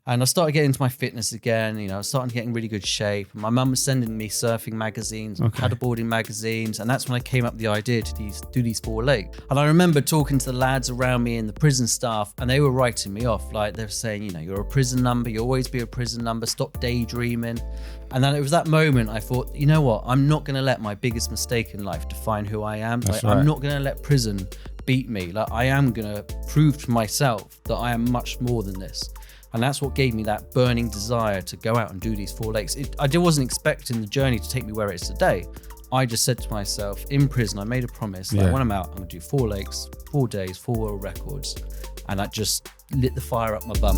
And I started getting into my fitness again. I was starting to get in really good shape. My mum was sending me surfing magazines, paddleboarding magazines. And that's when I came up with the idea to do these 4 lakes. And I remember talking to the lads around me and the prison staff, and they were writing me off. Like they were saying, you're a prison number. You'll always be a prison number. Stop daydreaming. And then it was that moment I thought, you know what? I'm not going to let my biggest mistake in life define who I am. I'm not going to let prison beat me. Like I am going to prove to myself that I am much more than this. And that's what gave me that burning desire to go out and do these 4 lakes. I wasn't expecting the journey to take me where it is today. I just said to myself, in prison, I made a promise that when I'm out, I'm going to do 4 lakes, 4 days, 4 world records. And that just lit the fire up my bum.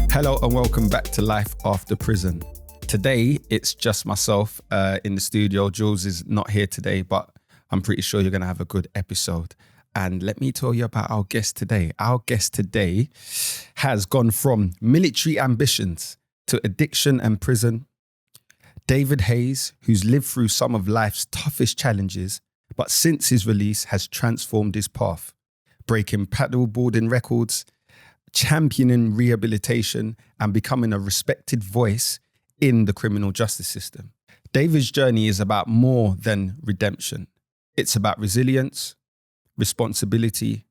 Hello and welcome back to Life After Prison. Today, it's just myself in the studio. Jules is not here today, but I'm pretty sure you're going to have a good episode. And let me tell you about our guest today. Our guest today has gone from military ambitions to addiction and prison. David Haze, who's lived through some of life's toughest challenges, but since his release has transformed his path, breaking paddleboarding records, championing rehabilitation, and becoming a respected voice in the criminal justice system. David's journey is about more than redemption. It's about resilience, responsibility,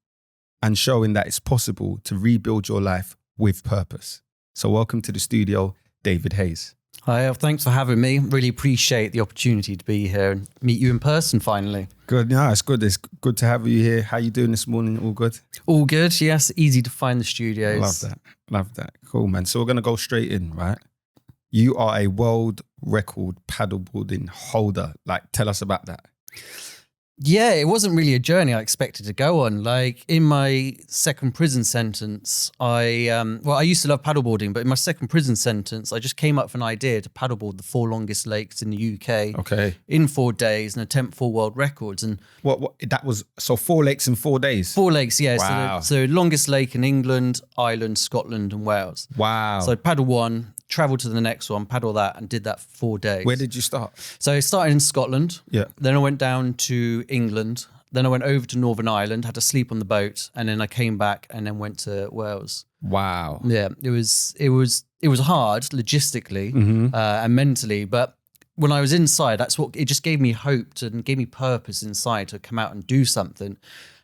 and showing that it's possible to rebuild your life with purpose. So welcome to the studio, David Haze. Hi, thanks for having me. Really appreciate the opportunity to be here and meet you in person finally. Good, yeah, it's good. It's good to have you here. How you doing this morning? All good? All good, yes. Easy to find the studios. Love that. Cool, man. So we're going to go straight in, right? You are a world record paddleboarding holder. Like, tell us about that. Yeah, it wasn't really a journey I expected to go on. Like in my second prison sentence, I used to love paddleboarding, but in my second prison sentence, I just came up with an idea to paddleboard the 4 longest lakes in the UK in 4 days and attempt 4 world records. And what that was, so 4 lakes in 4 days? 4 lakes, yeah. Wow. So longest lake in England, Ireland, Scotland and Wales. Wow. So I paddled one, travelled to the next one, paddle that, and did that for 4 days. Where did you start? So I started in Scotland. Yeah. Then I went down to England. Then I went over to Northern Ireland, had to sleep on the boat, and then I came back and then went to Wales. Wow. Yeah, it was hard logistically and mentally, but when I was inside, it just gave me hope and gave me purpose inside to come out and do something.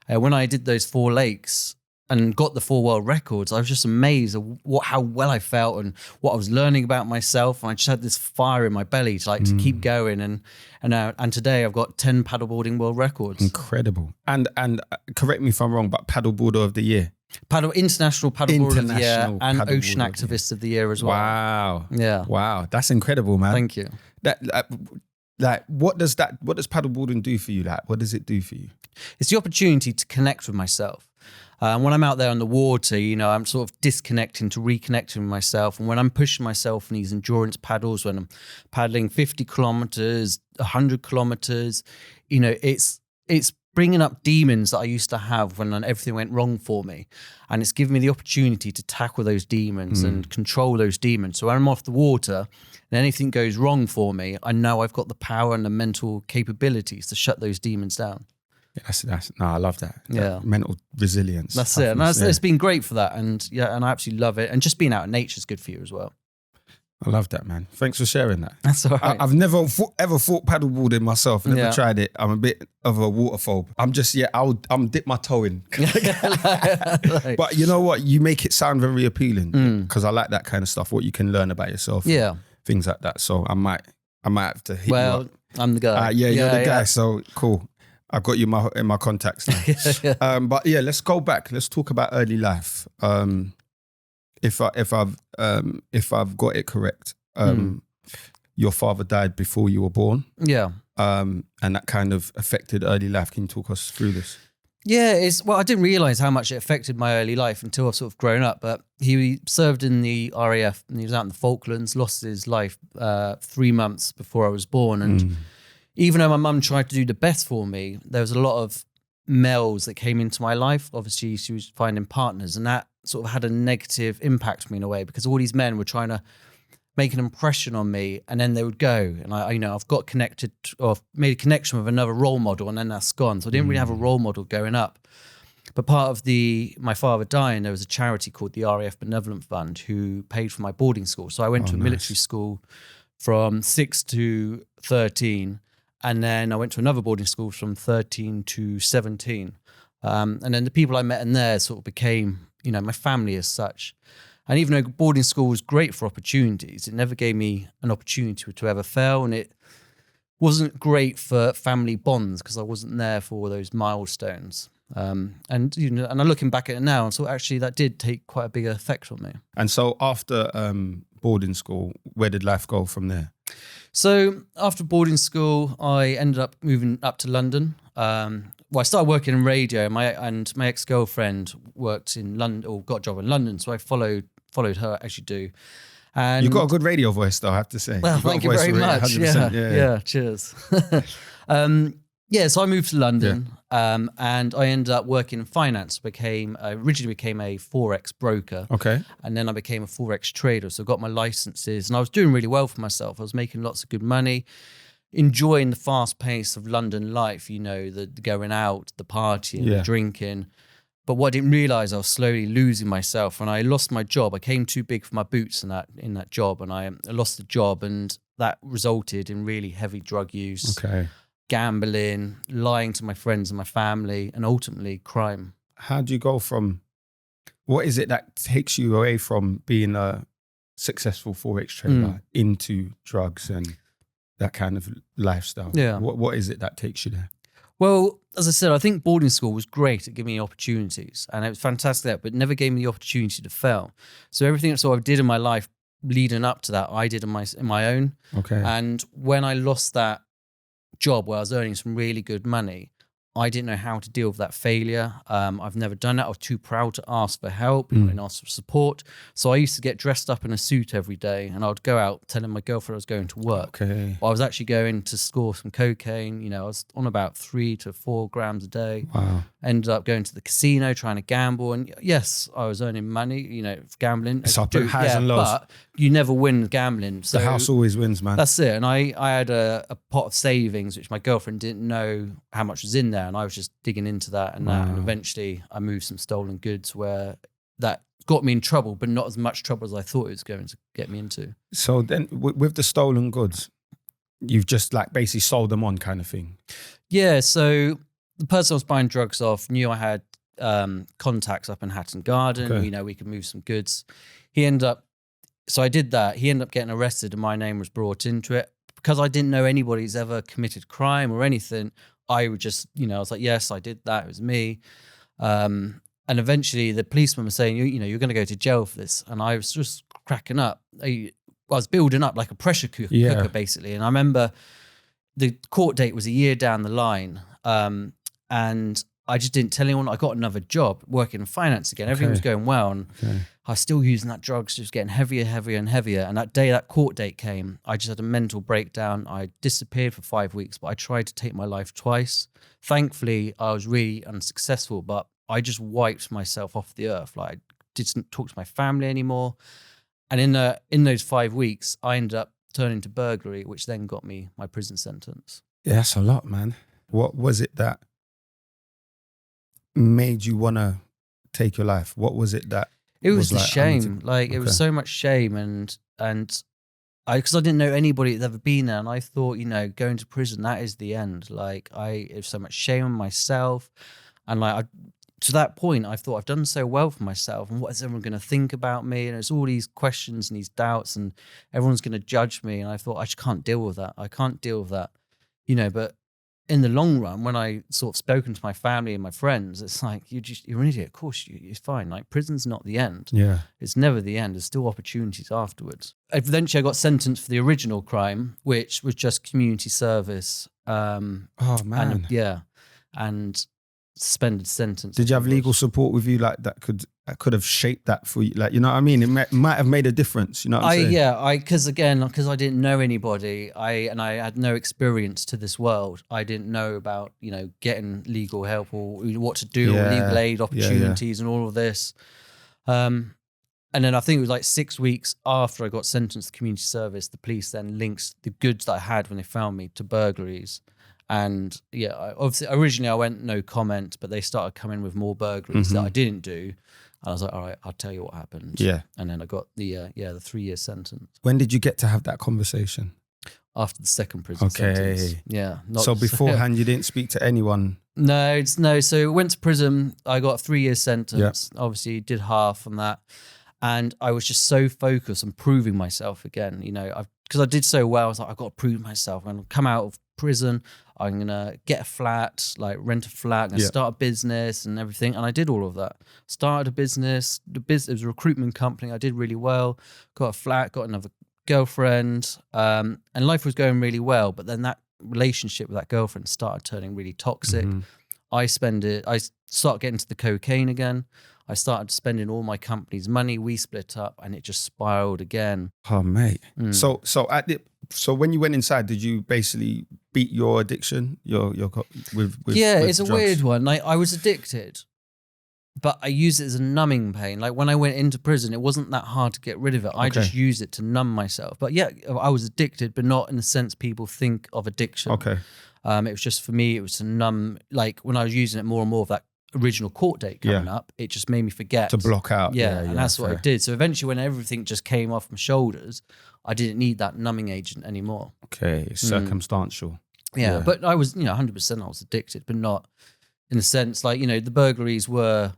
When I did those 4 lakes and got the 4 world records, I was just amazed at how well I felt and what I was learning about myself. And I just had this fire in my belly to keep going. And today I've got 10 paddleboarding world records. Incredible. And correct me if I'm wrong, but paddleboarder of the year. International paddleboarder of the year and ocean activist of the year as well. Wow. Yeah. Wow. That's incredible, man. Thank you. What does paddleboarding do for you? What does it do for you? It's the opportunity to connect with myself. When I'm out there on the water, I'm sort of disconnecting to reconnecting with myself. And when I'm pushing myself in these endurance paddles, when I'm paddling 50 kilometers, 100 kilometers, it's bringing up demons that I used to have when everything went wrong for me. And it's given me the opportunity to tackle those demons and control those demons. So when I'm off the water and anything goes wrong for me, I know I've got the power and the mental capabilities to shut those demons down. I love that. Yeah. Mental resilience. That's it. And it's been great for that. And I absolutely love it. And just being out in nature is good for you as well. I love that, man. Thanks for sharing that. That's all right. I've never ever thought paddleboarding myself. Never tried it. I'm a bit of a waterphobe. I'm dip my toe in. But you know what? You make it sound very appealing because I like that kind of stuff. What you can learn about yourself. Yeah. Things like that. So I might have to hit you up. I'm the guy. You're the guy. So cool. I've got you in my contacts now. But yeah, let's go back. Let's talk about early life. If I've got it correct, your father died before you were born. Yeah. And that kind of affected early life. Can you talk us through this? Yeah, I didn't realise how much it affected my early life until I've sort of grown up. But he served in the RAF and he was out in the Falklands, lost his life 3 months before I was born. And even though my mum tried to do the best for me, there was a lot of males that came into my life. Obviously, she was finding partners, and that sort of had a negative impact on me in a way because all these men were trying to make an impression on me, and then they would go. And I've got connected or made a connection with another role model, and then that's gone. So I didn't really have a role model going up. But part of my father dying, there was a charity called the RAF Benevolent Fund who paid for my boarding school. So I went to a military school from 6 to 13. And then I went to another boarding school from 13 to 17. And then the people I met in there sort of became, my family as such. And even though boarding school was great for opportunities, it never gave me an opportunity to ever fail. And it wasn't great for family bonds because I wasn't there for those milestones. And I'm looking back at it now, and so actually that did take quite a big effect on me. And so after boarding school, where did life go from there? So after boarding school, I ended up moving up to London. I started working in radio. My ex-girlfriend worked in London, or got a job in London, so I followed her as you do. And you've got a good radio voice, though, I have to say. Well, thank you very much. Yeah, cheers. So I moved to London, and I ended up working in finance. Originally became a Forex broker. Okay. And then I became a Forex trader. So I got my licenses, and I was doing really well for myself. I was making lots of good money, enjoying the fast pace of London life, the going out, the partying, the drinking. But what I didn't realize, I was slowly losing myself, and I lost my job. I came too big for my boots in that job, and I lost the job, and that resulted in really heavy drug use, gambling, lying to my friends and my family, and ultimately crime. How do you go from, what is it that takes you away from being a successful Forex trader into drugs and that kind of lifestyle? Yeah. What is it that takes you there? Well, as I said, I think boarding school was great at giving me opportunities, and it was fantastic, but it never gave me the opportunity to fail. So everything that I did in my life leading up to that, I did in my own. Okay. And when I lost that job where I was earning some really good money, I didn't know how to deal with that failure. I've never done that. I was too proud to ask for help and ask for support. So I used to get dressed up in a suit every day, and I would go out telling my girlfriend I was going to work. Okay. I was actually going to score some cocaine. I was on about 3 to 4 grams a day. Wow. Ended up going to the casino, trying to gamble. And yes, I was earning money, for gambling. It's up and highs and lows. But you never win gambling. So the house always wins, man. That's it. And I had a pot of savings, which my girlfriend didn't know how much was in there. And I was just digging into that and that. And eventually I moved some stolen goods where that got me in trouble, but not as much trouble as I thought it was going to get me into. So then with the stolen goods, you've just basically sold them on kind of thing? Yeah. So the person I was buying drugs off knew I had contacts up in Hatton Garden. Okay. We could move some goods. So I did that. He ended up getting arrested, and my name was brought into it. Because I didn't know anybody's ever committed crime or anything, I would just, I was like, yes, I did that. It was me. And eventually the policeman was saying, you're going to go to jail for this. And I was just cracking up. I was building up like a pressure cooker, basically. And I remember the court date was a year down the line. And I just didn't tell anyone. I got another job working in finance again. Everything was going well. And I was still using that drugs, just getting heavier, heavier and heavier. And that court date came, I just had a mental breakdown. I disappeared for 5 weeks, but I tried to take my life twice. Thankfully, I was really unsuccessful, but I just wiped myself off the earth. I didn't talk to my family anymore. And in those 5 weeks, I ended up turning to burglary, which then got me my prison sentence. Yeah, that's a lot, man. What was it that made you want to take your life? What was it that... It was the shame. It was so much shame, and because I didn't know anybody that ever been there, and I thought, going to prison, that is the end. It was so much shame on myself, and to that point, I thought I've done so well for myself, and what is everyone going to think about me? And it's all these questions and these doubts, and everyone's going to judge me. And I thought I just can't deal with that. I can't deal with that, But in the long run, when I sort of spoken to my family and my friends, it's like, you're an idiot. Of course, you're fine. Prison's not the end. Yeah. It's never the end. There's still opportunities afterwards. Eventually, I got sentenced for the original crime, which was just community service. Oh, man. And suspended sentence. Did you have legal support with you that could have shaped that for you? You know what I mean? It might have made a difference. You know what I'm saying? Yeah, because I didn't know anybody, I had no experience to this world. I didn't know about, getting legal help or what to do or legal aid opportunities and all of this. And then I think it was 6 weeks after I got sentenced to community service, the police then linked the goods that I had when they found me to burglaries. And yeah, obviously originally I went no comment, but they started coming with more burglaries that I didn't do. And I was like, all right, I'll tell you what happened. Yeah. And then I got the 3-year sentence. When did you get to have that conversation? After the second prison sentence. Yeah. So beforehand, you didn't speak to anyone? No. So I went to prison. I got a 3-year sentence. Yeah. Obviously did half on that. And I was just so focused on proving myself again, because I did so well. I was like, I've got to prove myself. I'm going to come out of prison. I'm going to get a flat, like rent a flat, and start a business and everything. And I did all of that. Started a business. It was a recruitment company. I did really well. Got a flat, got another girlfriend, and life was going really well. But then that relationship with that girlfriend started turning really toxic. I started getting to the cocaine again. I started spending all my company's money. We split up, and it just spiraled again. Oh, mate. So when you went inside, did you basically beat your addiction? With it's a drugs? weird one. Like, I was addicted, but I used it as a numbing pain. Like when I went into prison, it wasn't that hard to get rid of it. I just used it to numb myself. But yeah, I was addicted, but not in the sense people think of addiction. Okay. It was just, for me, it was to numb. Like when I was using it more and more of that original court date coming up, it just made me forget. To block out. Yeah, and that's what I did. So eventually when everything just came off my shoulders, I didn't need that numbing agent anymore. Okay, circumstantial. Yeah, but I was, 100% I was addicted, but not in the sense like, the burglaries were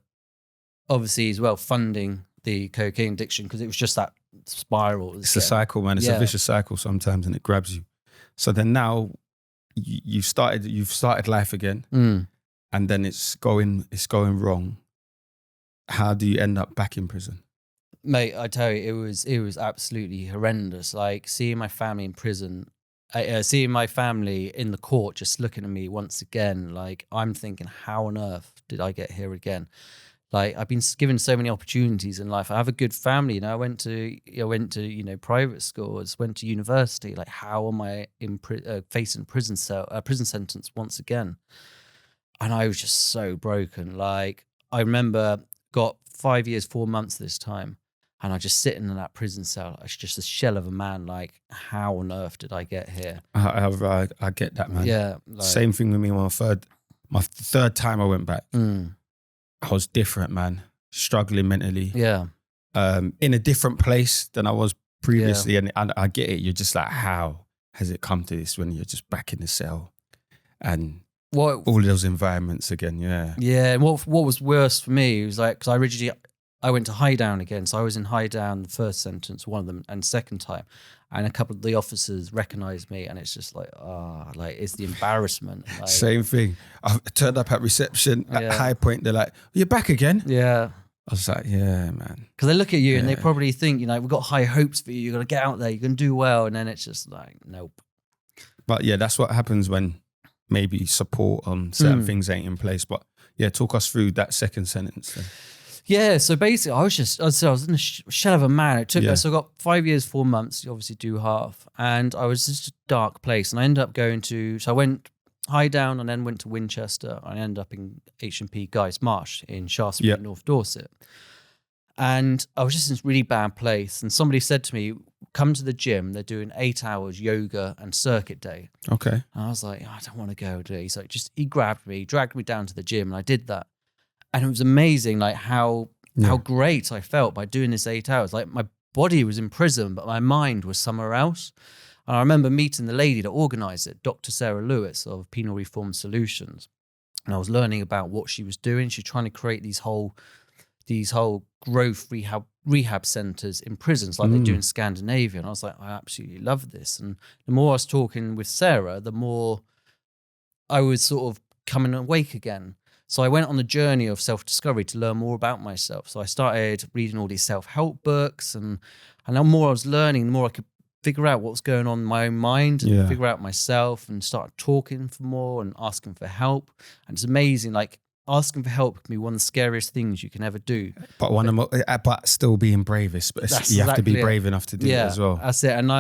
obviously as well funding the cocaine addiction, because it was just that spiral. It's a cycle, man. It's a vicious cycle sometimes, and it grabs you. So then now you've started life again, and then it's going wrong. How do you end up back in prison? Mate, I tell you, it was absolutely horrendous. Like seeing my family in prison, seeing my family in the court just looking at me once again, like I'm thinking, how on earth did I get here again? Like I've been given so many opportunities in life. I have a good family. I went to private schools, went to university. Like how am I facing prison sentence once again? And I was just so broken. Like I remember got 5 years, 4 months this time. And I just sitting in that prison cell. I was just a shell of a man. Like, how on earth did I get here? I get that, man. Yeah. Same thing with me. My third time I went back, I was different, man. Struggling mentally. Yeah. In a different place than I was previously. Yeah. And I get it. You're just like, how has it come to this when you're just back in the cell? And all of those environments again, yeah. Yeah, and what was worse for me was like, because I went to high down again. So I was in high down the first sentence, one of them, and second time. And a couple of the officers recognized me, and it's just like, it's the embarrassment. Like, same thing. I turned up at reception at High Point. They're like, you're back again? Yeah. I was like, yeah, man. Because they look at you and they probably think, we've got high hopes for you. You're going to get out there. You're going to do well. And then it's just like, nope. But yeah, that's what happens when maybe support on certain things ain't in place. But yeah, talk us through that second sentence then. Yeah, so basically I was in a shell of a man. It took so I got 5 years, 4 months, you obviously do half. And I was just a dark place. And I ended up so I went high down and then went to Winchester. I ended up in H&P Guy's Marsh in Shaftesbury, North Dorset. And I was just in this really bad place. And somebody said to me, come to the gym. They're doing 8 hours yoga and circuit day. Okay. And I was like, I don't want to go today. So he grabbed me, dragged me down to the gym, and I did that. And it was amazing, like how great I felt by doing this 8 hours. Like my body was in prison, but my mind was somewhere else. And I remember meeting the lady that organised it, Dr. Sarah Lewis of Penal Reform Solutions. And I was learning about what she was doing. She's trying to create these whole growth rehab centres in prisons like they do in Scandinavia. And I was like, I absolutely love this. And the more I was talking with Sarah, the more I was sort of coming awake again. So I went on a journey of self-discovery to learn more about myself. So I started reading all these self-help books, and the more I was learning, the more I could figure out what was going on in my own mind and figure out myself, and start talking for more and asking for help. And it's amazing, like asking for help can be one of the scariest things you can ever do. But still being bravest. But you have to be brave enough to do it as well. That's it. And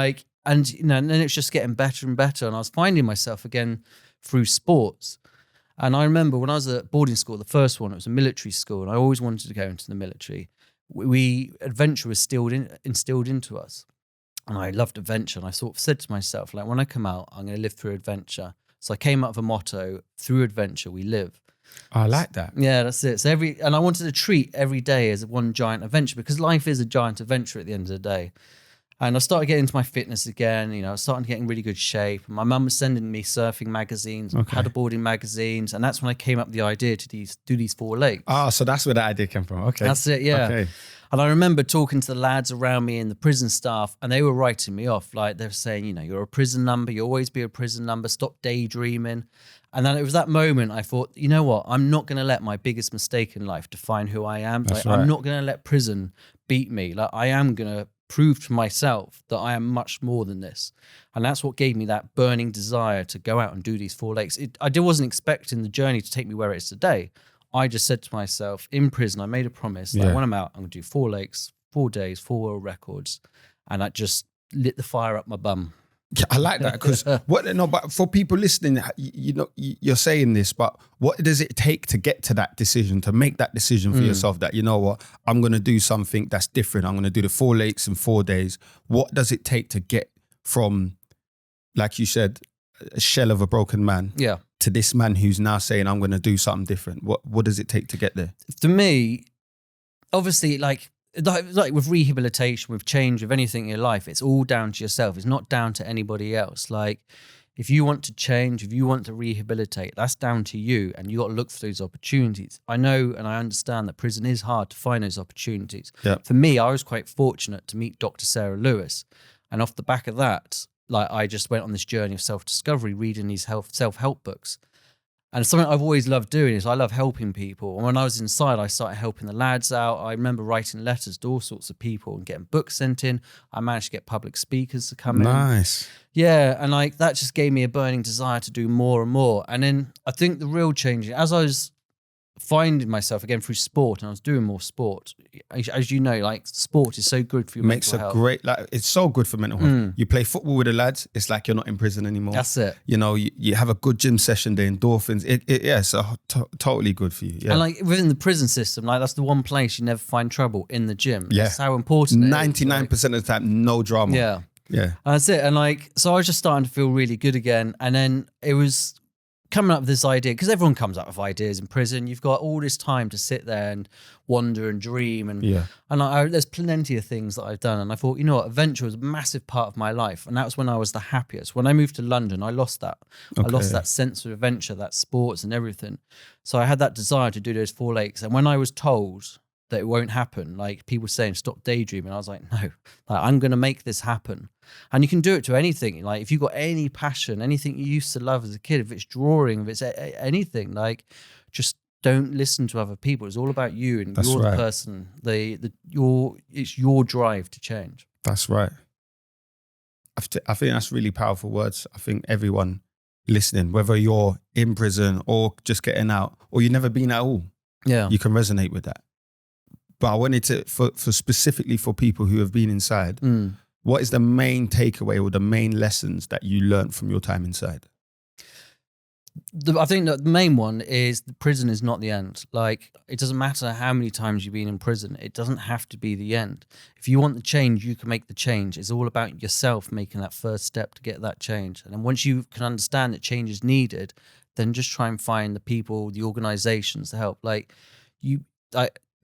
and then it's just getting better and better. And I was finding myself again through sports. And I remember when I was at boarding school, the first one, it was a military school, and I always wanted to go into the military. Adventure was instilled into us. And I loved adventure. And I sort of said to myself, like, when I come out, I'm going to live through adventure. So I came up with a motto: through adventure we live. I like that. Yeah, that's it. So and I wanted to treat every day as one giant adventure, because life is a giant adventure at the end of the day. And I started getting into my fitness again. I started getting really good shape. And my mum was sending me surfing magazines, paddleboarding magazines. And that's when I came up with the idea to do these 4 lakes. Ah, so that's where that idea came from. Okay. That's it, yeah. Okay. And I remember talking to the lads around me and the prison staff, and they were writing me off. Like, they were saying, you're a prison number. You'll always be a prison number. Stop daydreaming. And then it was that moment I thought, you know what? I'm not going to let my biggest mistake in life define who I am. That's right. I'm not going to let prison beat me. Like, I am going to prove to myself that I am much more than this. And that's what gave me that burning desire to go out and do these 4 lakes. I wasn't expecting the journey to take me where it is today. I just said to myself, in prison, I made a promise that when I'm out, I'm going to do 4 lakes, 4 days, 4 world records. And that just lit the fire up my bum. Yeah, I like that, because but for people listening, you're saying this, but what does it take to get to that decision, to make that decision for yourself that, you know what, I'm going to do something that's different. I'm going to do the 4 lakes in 4 days. What does it take to get from, like you said, a shell of a broken man to this man who's now saying, I'm going to do something different? What does it take to get there? For me, obviously, like with rehabilitation, with change, with anything in your life, it's all down to yourself. It's not down to anybody else. Like, if you want to change, if you want to rehabilitate, that's down to you, and you got to look for those opportunities. I know and I understand that prison is hard to find those opportunities. Yep. For me, I was quite fortunate to meet Dr. Sarah Lewis, and off the back of that, like, I just went on this journey of self-discovery, reading these self-help books. And something I've always loved doing is I love helping people. And when I was inside, I started helping the lads out. I remember writing letters to all sorts of people and getting books sent in. I managed to get public speakers to come in. Nice. Yeah, and like that just gave me a burning desire to do more and more. And then I think the real change, as I was finding myself again through sport, and I was doing more sport, as you know, like, sport is so good for your mental health. Great, like, it's so good for mental health. You play football with the lads, it's like you're not in prison anymore. That's it. You have a good gym session, the endorphins, it's totally good for you. Yeah. And like within the prison system, like, that's the one place you never find trouble, in the gym. Yeah. That's how important it is. 99% of the time, no drama. Yeah. Yeah. And that's it. And like, so I was just starting to feel really good again. And then it was coming up with this idea, because everyone comes up with ideas in prison. You've got all this time to sit there and wonder and dream. And there's plenty of things that I've done. And I thought, you know what, adventure was a massive part of my life. And that was when I was the happiest. When I moved to London, I lost that. I lost that sense of adventure, that sports and everything. So I had that desire to do those 4 lakes. And when I was told that it won't happen, like people saying, stop daydreaming, I was like, no, like, I'm going to make this happen. And you can do it to anything. Like, if you've got any passion, anything you used to love as a kid, if it's drawing, if it's anything, like, just don't listen to other people. It's all about you, and you're the person. It's your drive to change. That's right. I think that's really powerful words. I think everyone listening, whether you're in prison or just getting out, or you've never been at all, you can resonate with that. But I wanted to, for specifically for people who have been inside, what is the main takeaway or the main lessons that you learned from your time inside? I think that the main one is the prison is not the end. Like, it doesn't matter how many times you've been in prison. It doesn't have to be the end. If you want the change, you can make the change. It's all about yourself making that first step to get that change. And then once you can understand that change is needed, then just try and find the people, the organizations to help. Like,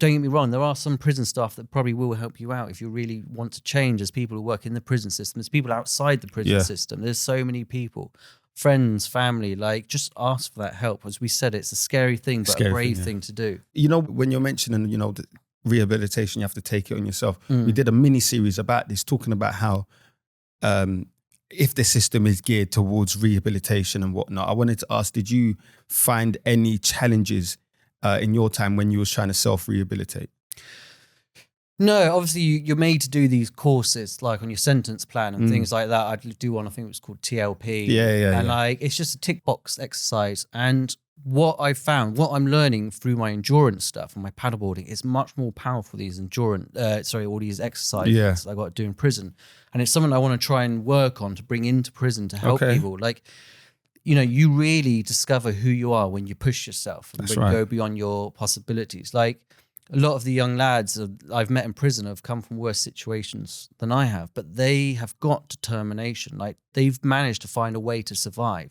don't get me wrong, there are some prison staff that probably will help you out if you really want to change. There's people who work in the prison system. There's people outside the prison system. There's so many people, friends, family, like, just ask for that help. As we said, it's a scary thing, but a brave thing to do. You know, when you're mentioning, the rehabilitation, you have to take it on yourself. We did a mini series about this, talking about how if the system is geared towards rehabilitation and whatnot. I wanted to ask, did you find any challenges in your time when you was trying to self-rehabilitate? No, obviously you're made to do these courses, like on your sentence plan and things like that. I'd do one, I think it was called TLP. And like, it's just a tick box exercise. And what I found, what I'm learning through my endurance stuff and my paddleboarding is much more powerful, these all these exercises I got to do in prison. And it's something I want to try and work on to bring into prison to help people. Like, you really discover who you are when you push yourself and when you go beyond your possibilities. Like, a lot of the young lads I've met in prison have come from worse situations than I have, but they have got determination. Like, they've managed to find a way to survive.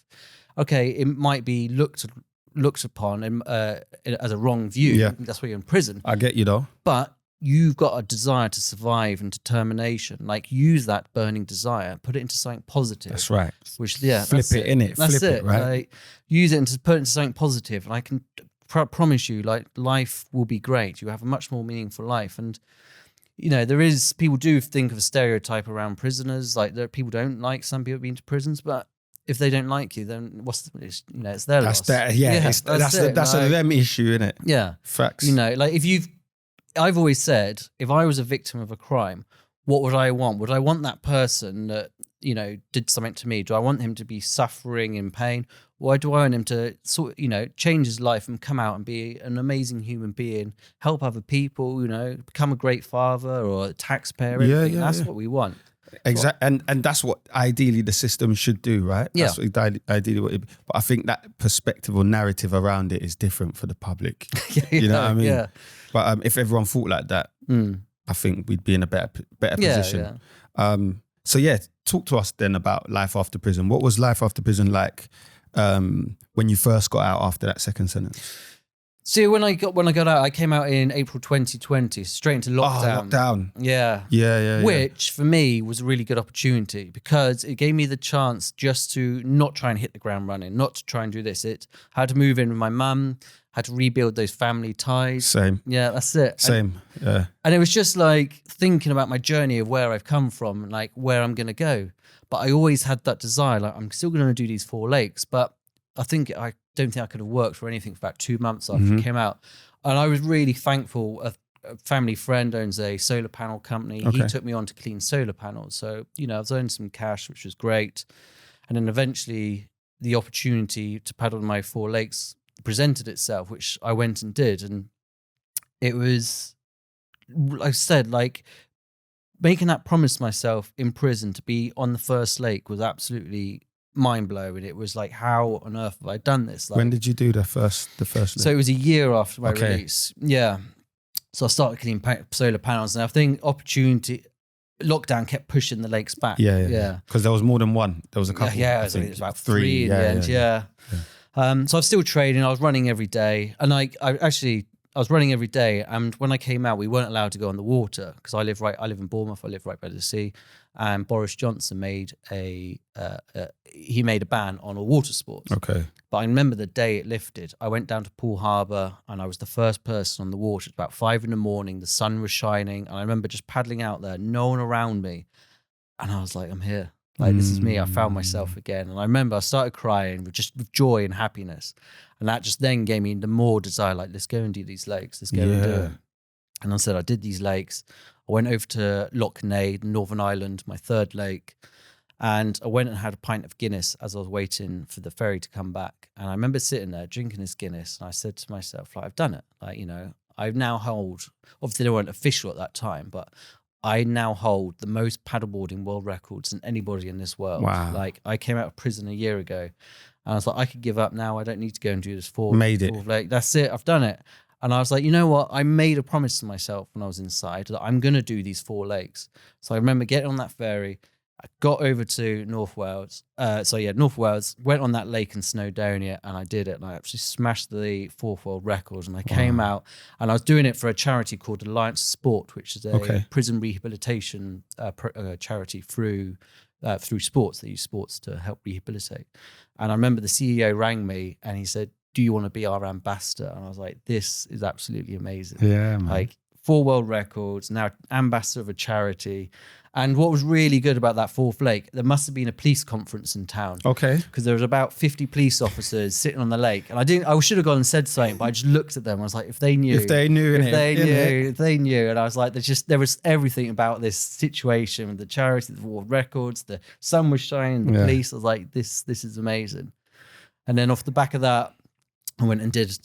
okay, it might be looked upon as a wrong view. Yeah. That's why you're in prison. I get you though. But you've got a desire to survive and determination. Like, use that burning desire, put it into something positive. That's right. Which, flip it in it. That's Flip it, right? Like, use it and to put it into something positive. And I can promise you, like, life will be great. You have a much more meaningful life. And you know, people do think of a stereotype around prisoners. Like, people don't like some people being to prisons, but if they don't like you, then it's their loss. That's Like, a them issue, isn't it? Yeah. Facts. You know, like I've always said, if I was a victim of a crime, what would I want? Would I want that person that, you know, did something to me? Do I want him to be suffering in pain? Or do I want him to change his life and come out and be an amazing human being, help other people, you know, become a great father or a taxpayer? That's what we want. Exactly. And that's what ideally the system should do, right? Yeah. That's what ideally what but I think that perspective or narrative around it is different for the public. You know what I mean? Yeah. But if everyone thought like that, I think we'd be in a better position. Yeah. So yeah, talk to us then about life after prison. What was life after prison like when you first got out after that second sentence? So when I got out, I came out in April 2020, straight into lockdown. Oh, lockdown. Yeah. Which for me was a really good opportunity because it gave me the chance just to not try and hit the ground running, not to try and do this. I had to move in with my mum, had to rebuild those family ties. Same. Yeah, that's it. Same. And it was just like thinking about my journey of where I've come from and like where I'm going to go. But I always had that desire, like I'm still going to do these 4 lakes, but I don't think I could have worked for anything for about 2 months after I came out. And I was really thankful. A family friend owns a solar panel company. Okay. He took me on to clean solar panels. So, you know, I was earning some cash, which was great. And then eventually the opportunity to paddle my 4 lakes presented itself, which I went and did. And it was, like I said, like making that promise to myself in prison to be on the first lake was absolutely mind-blowing. It was like, how on earth have I done this? Like, when did you do the first lake? So it was a year after my release. Yeah. So I started cleaning solar panels, and I think lockdown kept pushing the lakes back. Yeah. Because there was more than one. There was a couple. Yeah, it was about 3 in the end. Yeah. So I was still trading. I was running every day, and I was running every day. And when I came out, we weren't allowed to go on the water because I live in Bournemouth. I live right by the sea. And Boris Johnson made a ban on all water sports. Okay. But I remember the day it lifted, I went down to Poole Harbour and I was the first person on the water. It's about 5 a.m. The sun was shining. And I remember just paddling out there, no one around me. And I was like, I'm here. Like, this is me. I found myself again. And I remember I started crying with joy and happiness. And that just then gave me the more desire, like, let's go and do these lakes. Let's go and do it. And I said, I did these lakes. I went over to Loch Nade, Northern Ireland, my 3rd lake. And I went and had a pint of Guinness as I was waiting for the ferry to come back. And I remember sitting there drinking this Guinness. And I said to myself, like, I've done it. Like, you know, I now hold, obviously they weren't official at that time, but I now hold the most paddleboarding world records than anybody in this world. Wow. Like, I came out of prison a year ago. And I was like, I could give up now. I don't need to go and do this fourth lake. That's it. I've done it. And I was like, you know what? I made a promise to myself when I was inside that I'm going to do these 4 lakes. So I remember getting on that ferry. I got over to North Wales. North Wales, went on that lake in Snowdonia and I did it. And I actually smashed the 4th world record. And I came out and I was doing it for a charity called Alliance of Sport, which is a prison rehabilitation charity through sports. They use sports to help rehabilitate. And I remember the CEO rang me and he said, do you want to be our ambassador? And I was like, this is absolutely amazing. Yeah, man. Like 4 world records, now ambassador of a charity. And what was really good about that 4th lake, there must have been a police conference in town. Okay. Because there was about 50 police officers sitting on the lake. And I should have gone and said something, but I just looked at them. I was like, if they knew. And I was like, there was everything about this situation with the charity, the world records, the sun was shining, the police. I was like, this is amazing. And then off the back of that, I went and did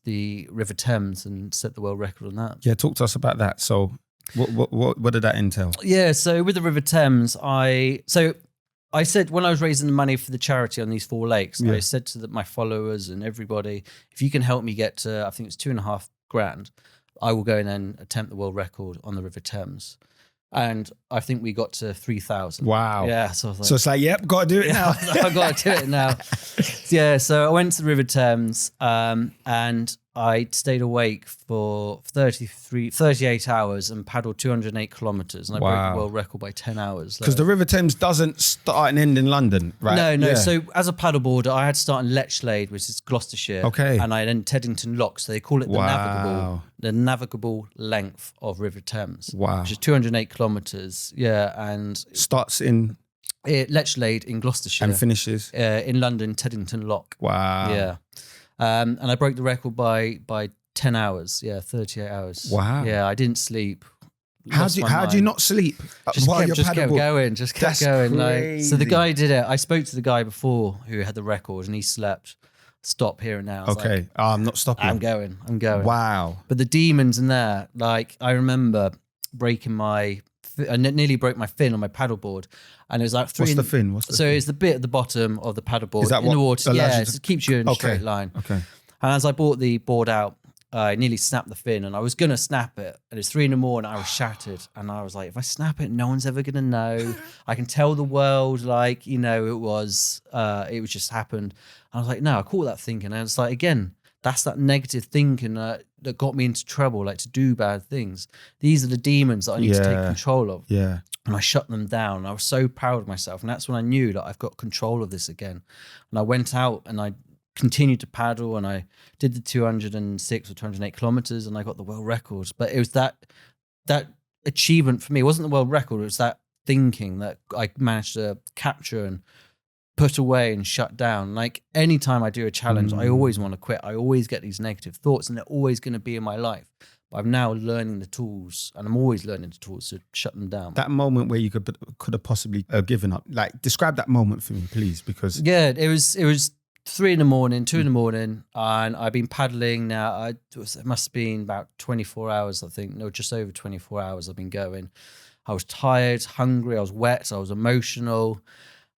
the River Thames and set the world record on that. Yeah, talk to us about that. So what did that entail? Yeah, so with the River Thames, I said when I was raising the money for the charity on these 4 lakes, I said to my followers and everybody, if you can help me get to, I think it's $2.5 grand, I will go and then attempt the world record on the River Thames. And I think we got to 3,000. Wow. Yeah. So I was like, So it's like, yep, got to do it now. I've got to do it now. Yeah. So I went to the River Thames and I stayed awake for 38 hours and paddled 208 kilometers. And I broke the world record by 10 hours. Because the River Thames doesn't start and end in London, right? No. Yeah. So as a paddleboarder, I had to start in Lechlade, which is Gloucestershire. Okay. And I then Teddington Lock. So they call it the navigable length of River Thames. Wow. Which is 208 kilometers. Yeah. And starts in Lechlade in Gloucestershire. And finishes in London, Teddington Lock. Wow. Yeah. And I broke the record by 10 hours. Yeah, 38 hours. Wow. Yeah, I didn't sleep. How do you not sleep Just while you're kept going. Just kept going. Crazy. So the guy did it. I spoke to the guy before who had the record, and he slept. Stop here and now. Okay. I'm not stopping. I'm going. Wow. But the demons in there, like I remember I nearly broke my fin on my paddleboard, and it was like What's the fin? So it's the bit at the bottom of the paddleboard. Is that in the water? Yeah, it keeps you in a Okay. straight line. Okay. And as I brought the board out, I nearly snapped the fin, and I was gonna snap it. And it's 3 a.m. I was shattered, and I was like, if I snap it, no one's ever gonna know. I can tell the world, like it was just happened. And I was like, no, I caught that thinking, and it's like again, that's that negative thinking that got me into trouble, like to do bad things. These are the demons that I need to take control of. Yeah. And I shut them down. And I was so proud of myself. And that's when I knew that I've got control of this again. And I went out and I continued to paddle, and I did the 206 or 208 kilometers, and I got the world record. But it was that achievement for me. It wasn't the world record. It was that thinking that I managed to capture and put away and shut down. Like anytime I do a challenge, I always want to quit. I always get these negative thoughts, and they're always going to be in my life. But I'm now learning the tools, and I'm always learning the tools to shut them down. That moment where you could have possibly given up. Like, describe that moment for me, please, because it was 3 a.m, 2 a.m, and I've been paddling now. It must have been about 24 hours, I think. No, just over 24 hours I've been going. I was tired, hungry, I was wet, I was emotional.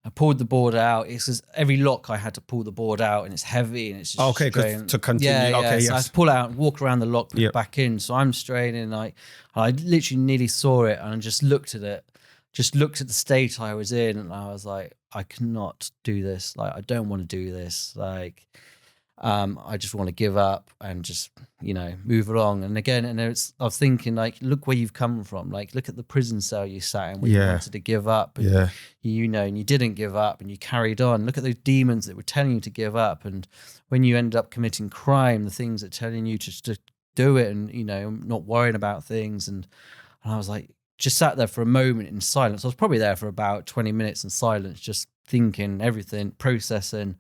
I pulled the board out. It's just every lock I had to pull the board out, and it's heavy, and it's just okay, to continue. Yeah, okay, so I had to pull it out, walk around the lock, put it Yep. back in. So I'm straining. I literally nearly saw it, and I just looked at it, just looked at the state I was in, and I was like, I cannot do this. Like, I don't want to do this. Like, I just want to give up and just, move along. And again, I was thinking, like, look where you've come from. Like, look at the prison cell you sat in where you wanted to give up. And and you didn't give up, and you carried on. Look at those demons that were telling you to give up. And when you ended up committing crime, the things that are telling you to do it and, not worrying about things. And I was like, just sat there for a moment in silence. I was probably there for about 20 minutes in silence, just thinking everything, processing.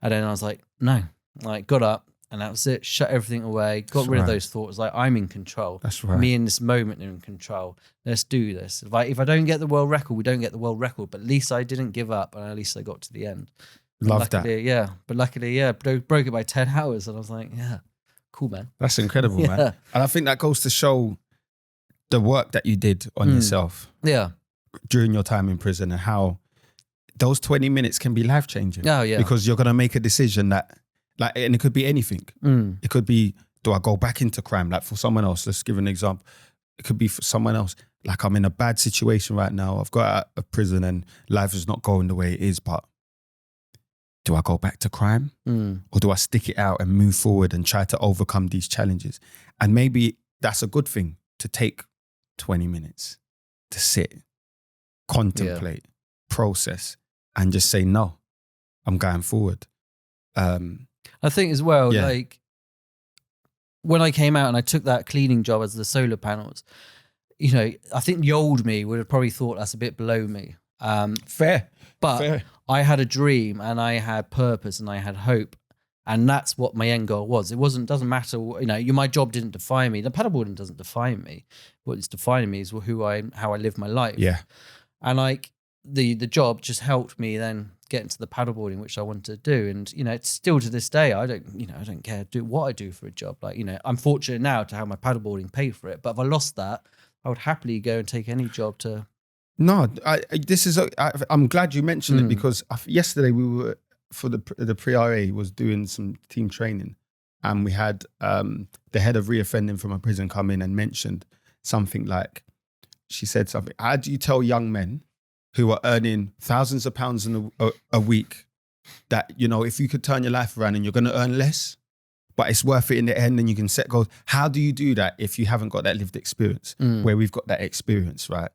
And then I was like, no. Like, got up, and that was it. Shut everything away. Got rid of those thoughts. Like, I'm in control. That's right. Me in this moment are in control. Let's do this. If I don't get the world record, we don't get the world record. But at least I didn't give up, and at least I got to the end. Love that. Yeah. But luckily, broke it by 10 hours, and I was like, yeah, cool, man. That's incredible, man. And I think that goes to show the work that you did on yourself. Yeah. During your time in prison, and how those 20 minutes can be life changing. Oh, yeah. Because you're gonna make a decision that. Like, and it could be anything. It could be, do I go back into crime? Like, for someone else, let's give an example. It could be for someone else, like, I'm in a bad situation right now. I've got out of prison and life is not going the way it is, but do I go back to crime? Or do I stick it out and move forward and try to overcome these challenges? And maybe that's a good thing, to take 20 minutes to sit, contemplate, process, and just say, no, I'm going forward. I think as well, like, when I came out and I took that cleaning job as the solar panels, I think the old me would have probably thought that's a bit below me. Fair. I had a dream, and I had purpose, and I had hope. And that's what my end goal was. Doesn't matter, my job didn't define me. The paddleboarding doesn't define me. What's defining me is how I live my life. Yeah. And like the job just helped me then get into the paddleboarding, which I wanted to do. And, it's still to this day, I don't care do what I do for a job. Like, I'm fortunate now to have my paddleboarding pay for it. But if I lost that, I would happily go and take any job to. No, I'm glad you mentioned it, because yesterday we were, for the pre-RA was doing some team training, and we had the head of reoffending from a prison come in and mentioned something like, she said something. How do you tell young men who are earning thousands of pounds in a week that, you know, if you could turn your life around and you're going to earn less, but it's worth it in the end and you can set goals? How do you do that if you haven't got that lived experience where we've got that experience, right?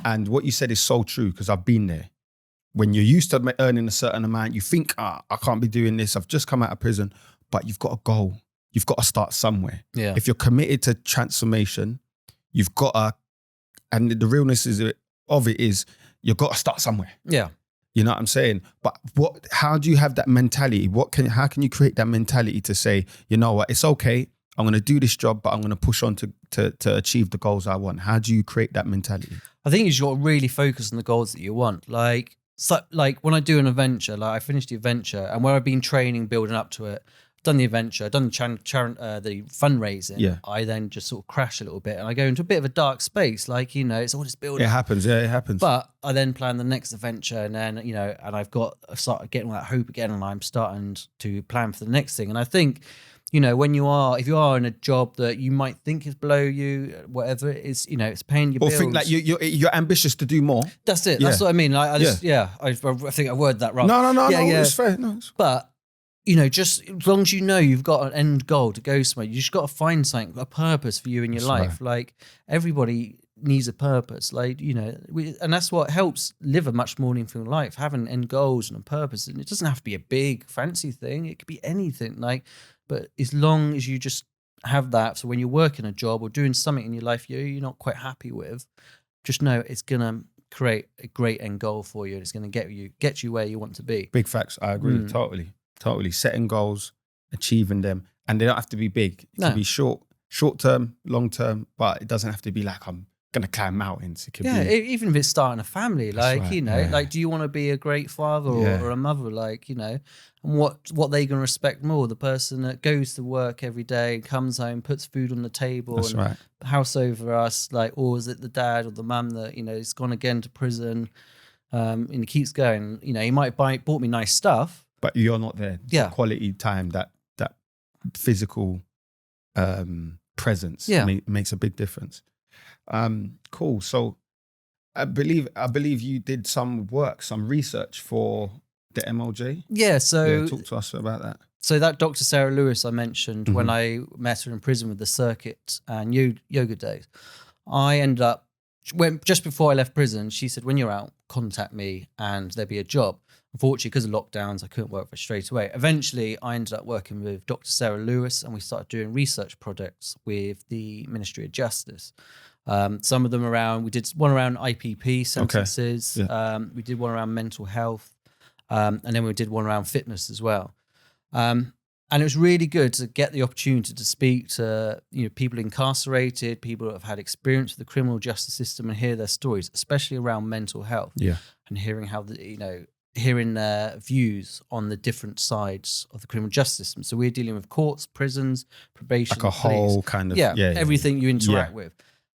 And what you said is so true, because I've been there. When you're used to earning a certain amount, you think, I can't be doing this. I've just come out of prison, but you've got a goal. You've got to start somewhere. Yeah. If you're committed to transformation, you've got to, and the realness of it is you've got to start somewhere. Yeah. You know what I'm saying? But how do you have that mentality? How can you create that mentality to say, you know what, it's okay, I'm going to do this job, but I'm going to push on to achieve the goals I want? How do you create that mentality? I think you've got to really focus on the goals that you want. Like when I do an adventure, like I finished the adventure, and where I've been training, building up to it, done the adventure, done the fundraising. Yeah. I then just sort of crash a little bit and I go into a bit of a dark space. Like, you know, it's all just building. It happens. Yeah, it happens. But I then plan the next adventure, and then, you know, and I started getting that hope again, and I'm starting to plan for the next thing. And I think, you know, if you are in a job that you might think is below you, whatever it is, you know, it's paying your bills. Or think like you're ambitious to do more. That's it. That's what I mean. I think I worded that wrong. No, it's fair. No. But, you know, just as long as you know you've got an end goal to go somewhere, you just got to find something, a purpose for you in your life. Right. Like, everybody needs a purpose, like, you know, and that's what helps live a much more meaningful life, having end goals and a purpose. And it doesn't have to be a big fancy thing. It could be anything, like, but as long as you just have that, so when you're working a job or doing something in your life you're not quite happy with, just know it's gonna create a great end goal for you, and it's gonna get you where you want to be. Big facts. I agree. Totally. Setting goals, achieving them, and they don't have to be big. It can be short term, long term, but it doesn't have to be like I'm gonna climb mountains. It could be even if it's starting a family, like, right. You know, like, do you want to be a great father or a mother? Like, you know, and what they gonna respect more? The person that goes to work every day, comes home, puts food on the table, that's and right. house over us, like, or is it the dad or the mum that, you know, has gone again to prison, and he keeps going? You know, he might bought me nice stuff, but you're not there. Quality time, that physical presence makes a big difference. Cool. So I believe you did some research for the MLJ. Yeah. So talk to us about that. So that Dr. Sarah Lewis I mentioned, when I met her in prison with the circuit and yoga days, I ended up, just before I left prison, she said, when you're out, contact me and there'll be a job. Unfortunately, because of lockdowns, I couldn't work for straight away. Eventually, I ended up working with Dr. Sarah Lewis, and we started doing research projects with the Ministry of Justice. Some of them we did one around IPP sentences. Okay. Yeah. We did one around mental health. And then we did one around fitness as well. And it was really good to get the opportunity to speak to, you know, people incarcerated, people that have had experience with the criminal justice system, and hear their stories, especially around mental health. Yeah. And hearing how hearing their views on the different sides of the criminal justice system. So we're dealing with courts, prisons, probation, like a whole kind of everything you interact with.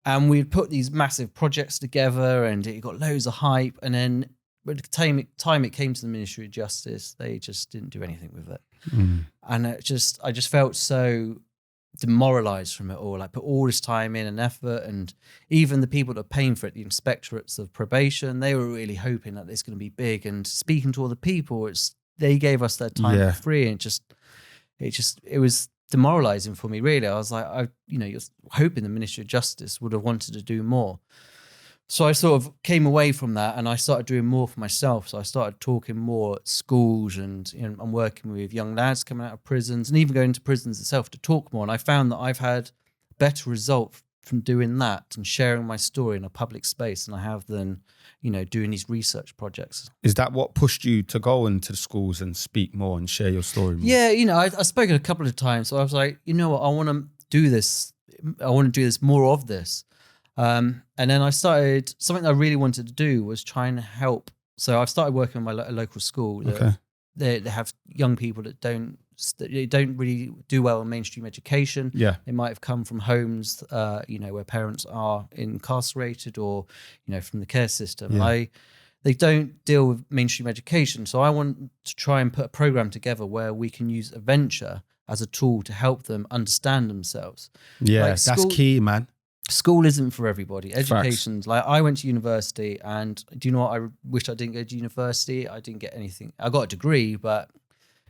And we'd put these massive projects together, and it got loads of hype. And then by the time it came to the Ministry of Justice, they just didn't do anything with it. And I just felt so demoralized from it all. Like, put all this time in and effort, and even the people that are paying for it, the inspectorates of probation, they were really hoping that it's going to be big. And speaking to all the people, they gave us their time for free, and it was demoralizing for me, really. I was like, you're hoping the Ministry of Justice would have wanted to do more. So I sort of came away from that, and I started doing more for myself. So I started talking more at schools, and, you know, I'm working with young lads coming out of prisons, and even going to prisons itself to talk more. And I found that I've had better result from doing that and sharing my story in a public space than I have than, you know, doing these research projects. Is that what pushed you to go into the schools and speak more and share your story more? Yeah, you know, I've spoken a couple of times. So I was like, you know what, I want to do this. I want to do this, more of this. And then I started, something I really wanted to do was try and help. So I've started working with a local school. They have young people that don't really do well in mainstream education. Yeah. They might have come from homes, where parents are incarcerated, or, you know, from the care system. Yeah. They don't deal with mainstream education. So I want to try and put a program together where we can use adventure as a tool to help them understand themselves. Yeah, like that's key, man. school isn't for everybody. Education's like, I went to university, and do you know what? I wish I didn't go to university. I didn't get anything. I got a degree, but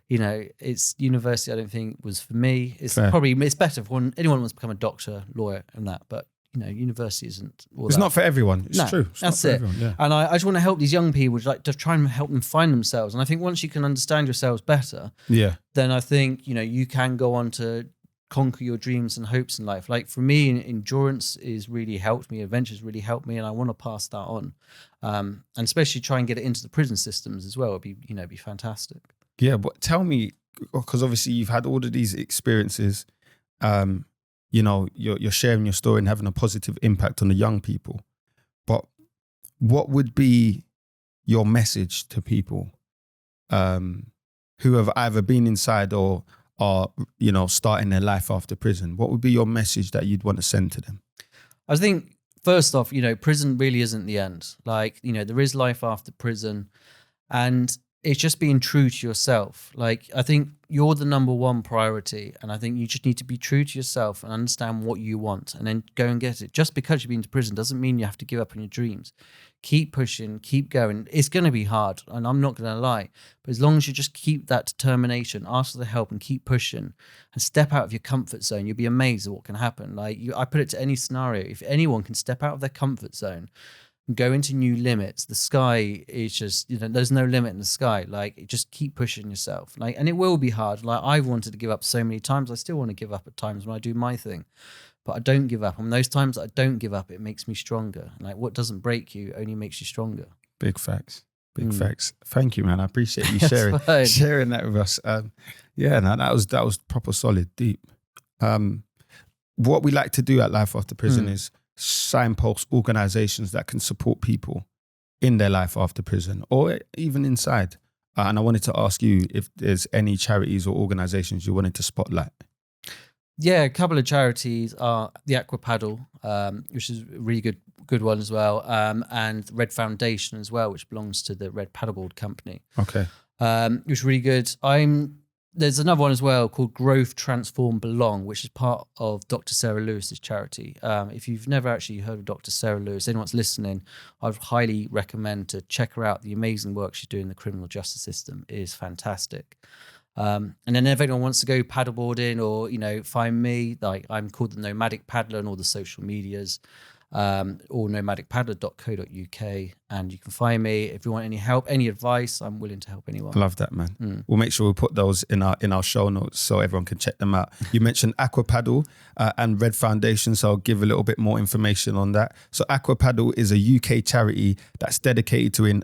it's university. I don't think was for me. It's Fair. probably it's better for anyone who wants to become a doctor, lawyer, and that. But university isn't. It's not for everyone. It's true. It's that's not for it. Everyone, yeah. And I just want to help these young people, like to try and help them find themselves. And I think once you can understand yourselves better, then I think you can go on to conquer your dreams and hopes in life. Like for me, endurance is really helped me. Adventures really helped me, and I want to pass that on. And especially try and get it into the prison systems as well. It'd be fantastic. Yeah, but tell me, because obviously you've had all of these experiences. You're sharing your story and having a positive impact on the young people. But what would be your message to people who have either been inside or are, starting their life after prison? What would be your message that you'd want to send to them? I think, first off, prison really isn't the end. Like, there is life after prison, and it's just being true to yourself. Like, I think you're the number one priority, and I think you just need to be true to yourself and understand what you want, and then go and get it. Just because you've been to prison doesn't mean you have to give up on your dreams. Keep pushing, keep going. It's going to be hard, and I'm not going to lie, but as long as you just keep that determination, ask for the help, and keep pushing, and step out of your comfort zone, you'll be amazed at what can happen. Like, I put it to any scenario. If anyone can step out of their comfort zone, go into new limits, the sky is just, there's no limit in the sky. Like, just keep pushing yourself. Like, and it will be hard. Like, I've wanted to give up so many times. I still want to give up at times when I do my thing, but I don't give up. And those times that I don't give up, it makes me stronger. Like, what doesn't break you only makes you stronger. Big facts. Big facts. Thank you, man. I appreciate you sharing that with us. That was proper solid, deep. What we like to do at Life After Prison is signpost organizations that can support people in their life after prison or even inside. And I wanted to ask you if there's any charities or organizations you wanted to spotlight. Yeah, a couple of charities are the Aqua Paddle, which is a really good one as well, and Red Foundation as well, which belongs to the Red Paddleboard company. Okay. Which is really good. There's another one as well called Growth, Transform, Belong, which is part of Dr. Sarah Lewis's charity. If you've never actually heard of Dr. Sarah Lewis, anyone's listening, I'd highly recommend to check her out. The amazing work she's doing in the criminal justice system is fantastic. And then if anyone wants to go paddleboarding or, find me, like I'm called the Nomadic Paddler on all the social medias. Or nomadicpaddler.co.uk, and you can find me if you want any help, any advice. I'm willing to help anyone. Love that, man. We'll make sure we put those in our show notes so everyone can check them out. You mentioned Aqua Paddle and Red Foundation, so I'll give a little bit more information on that. So Aqua Paddle is a UK charity that's dedicated to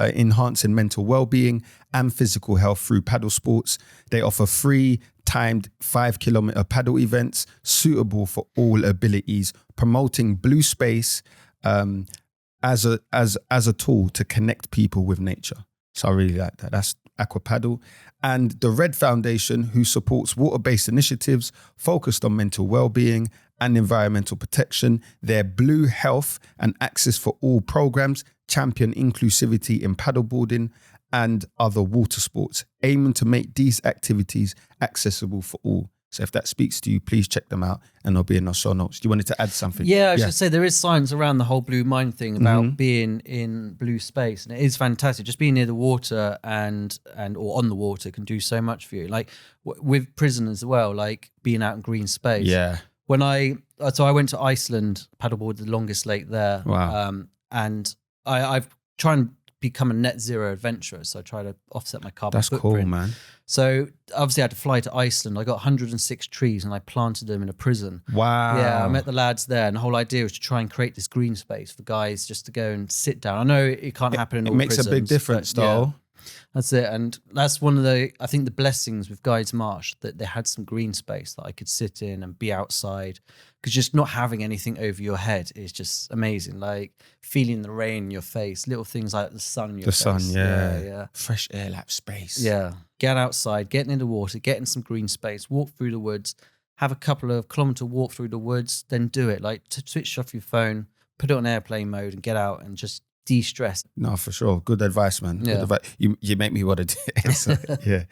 enhancing mental well-being and physical health through paddle sports. They offer free timed 5-kilometer paddle events suitable for all abilities, promoting blue space as a tool to connect people with nature. So I really like that. That's Aqua Paddle. And the Red Foundation, who supports water-based initiatives focused on mental well-being and environmental protection. Their Blue Health and Access for All programs champion inclusivity in paddleboarding and other water sports, aiming to make these activities accessible for all. So if that speaks to you, please check them out and they'll be in our show notes. You wanted to add something? Yeah, I should say there is science around the whole blue mind thing about being in blue space, and it is fantastic. Just being near the water and or on the water can do so much for you. Like with prison as well, like being out in green space. Yeah. When I went to Iceland, paddleboard the longest lake there. Wow. And I've tried and become a net zero adventurer, so I try to offset my carbon That's footprint. cool, man. So obviously I had to fly to Iceland. I got 106 trees and I planted them in a prison. Wow. Yeah, I met the lads there, and the whole idea was to try and create this green space for guys just to go and sit down. I know it can't happen in all prisons. It makes a big difference, though. Yeah, that's it. And that's one of the blessings with Guides Marsh, that they had some green space that I could sit in and be outside. Because just not having anything over your head is just amazing. Like feeling the rain in your face, little things like the sun in your face. The sun, yeah. Yeah. Fresh air, like space. Yeah. Get outside, getting in the water, getting some green space, walk through the woods, have a couple of kilometer walk through the woods, then do it. Like to switch off your phone, put it on airplane mode and get out and just de-stress. No, for sure. Good advice, man. Yeah. Good advice. You make me want to do it. So, yeah.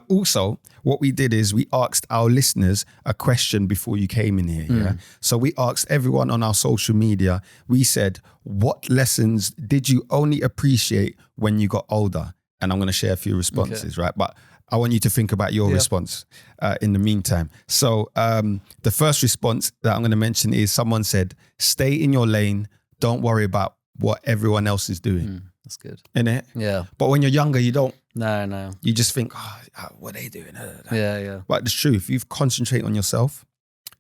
Also, what we did is we asked our listeners a question before you came in here. Yeah. So we asked everyone on our social media. We said, what lessons did you only appreciate when you got older? And I'm going to share a few responses, right? But I want you to think about your response in the meantime. So the first response that I'm going to mention is someone said, stay in your lane. Don't worry about what everyone else is doing. That's good. Innit? Yeah. But when you're younger, you don't. No. You just think, what are they doing? Yeah. But it's true. If you concentrate on yourself,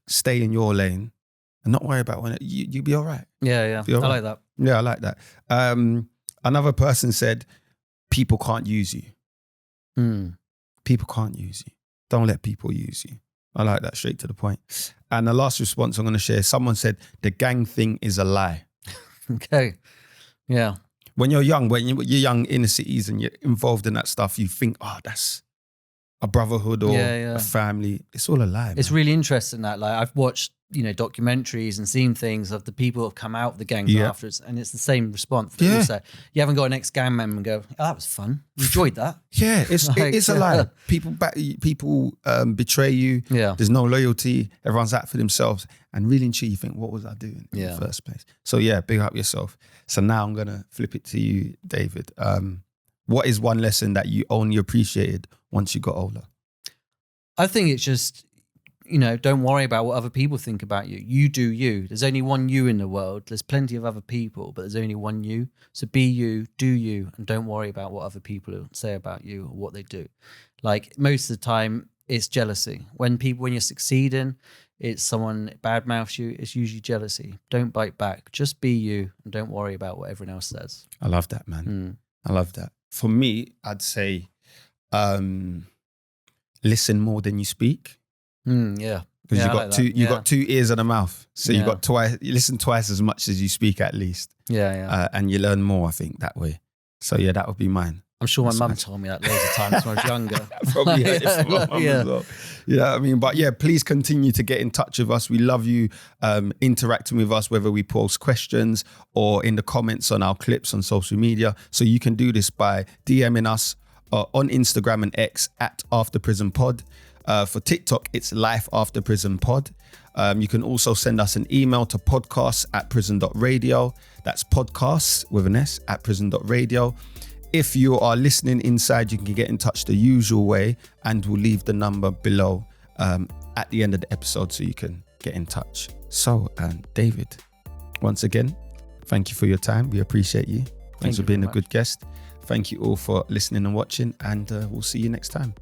stay in your lane and not worry about when you'll be all right. Yeah. I like that. Yeah, I like that. Another person said, people can't use you. People can't use you. Don't let people use you. I like that, straight to the point. And the last response I'm going to share, someone said, the gang thing is a lie. Okay. Yeah. When you're young, when you're young inner cities and you're involved in that stuff, you think, that's a brotherhood or a family. It's all a lie, man. It's really interesting that, like, I've watched, documentaries and seen things of the people who have come out of the gangs afterwards, and it's the same response. They all say, you haven't got an ex-gang member and go, that was fun. Enjoyed that. Yeah, it's a lie. People betray you. Yeah. There's no loyalty. Everyone's out for themselves. And really and truly, you think, what was I doing in the first place? So yeah, big up yourself. So now I'm going to flip it to you, David. What is one lesson that you only appreciated once you got older? I think it's just, don't worry about what other people think about you. You do you. There's only one you in the world. There's plenty of other people, but there's only one you. So be you, do you, and don't worry about what other people say about you or what they do. Like, most of the time, it's jealousy. When you're succeeding, it's someone badmouths you, it's usually jealousy. Don't bite back. Just be you and don't worry about what everyone else says. I love that, man. I love that. For me, I'd say listen more than you speak. Yeah. Because you got two ears and a mouth. So you listen twice as much as you speak at least. Yeah. And you learn more, I think, that way. So yeah, that would be mine. I'm sure my mum told me that loads of times when I was younger. Probably heard it from my mum as well. You know what I mean? But yeah, please continue to get in touch with us. We love you interacting with us, whether we post questions or in the comments on our clips on social media. So you can do this by DMing us on Instagram and X at After Prison Pod. For TikTok, it's Life After Prison Pod. You can also send us an email to podcasts@prison.radio. That's podcasts with an S at prison.radio. If you are listening inside, you can get in touch the usual way, and we'll leave the number below at the end of the episode so you can get in touch. So, David, once again, thank you for your time. We appreciate you. Thanks for being a good guest. Thank you all for listening and watching, and we'll see you next time.